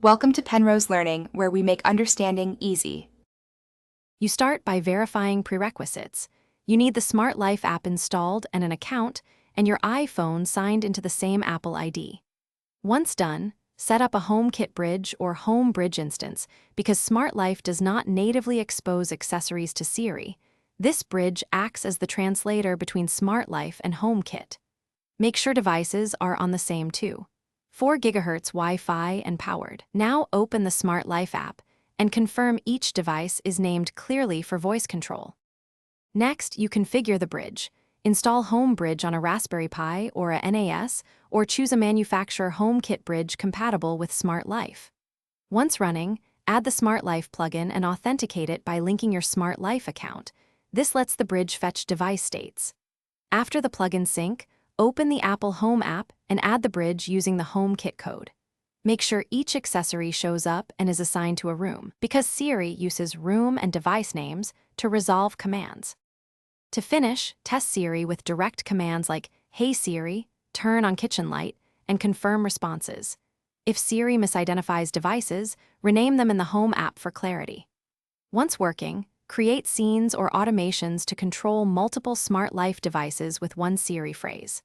Welcome to Penrose Learning, where we make understanding easy. You start by verifying prerequisites. You need the Smart Life app installed and an account, and your iPhone signed into the same Apple ID. Once done, set up a HomeKit bridge or Home Bridge instance because Smart Life does not natively expose accessories to Siri. This bridge acts as the translator between Smart Life and HomeKit. Make sure devices are on the same too. 4 GHz Wi-Fi and powered. Now open the Smart Life app and confirm each device is named clearly for voice control. Next, you configure the bridge. Install Home Bridge on a Raspberry Pi or a NAS, or choose a manufacturer HomeKit bridge compatible with Smart Life. Once running, add the Smart Life plugin and authenticate it by linking your Smart Life account. This lets the bridge fetch device states. After the plugin sync, open the Apple Home app and add the bridge using the HomeKit code. Make sure each accessory shows up and is assigned to a room, because Siri uses room and device names to resolve commands. To finish, test Siri with direct commands like "Hey Siri," "Turn on kitchen light," and confirm responses. If Siri misidentifies devices, rename them in the Home app for clarity. Once working, create scenes or automations to control multiple Smart Life devices with one Siri phrase.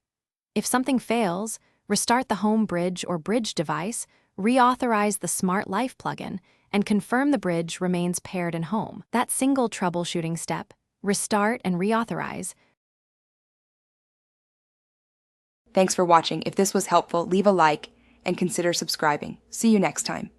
If something fails, restart the Home Bridge or Bridge device, reauthorize the Smart Life plugin, and confirm the bridge remains paired in Home. That single troubleshooting step, restart and reauthorize. Thanks for watching. If this was helpful, leave a like and consider subscribing. See you next time.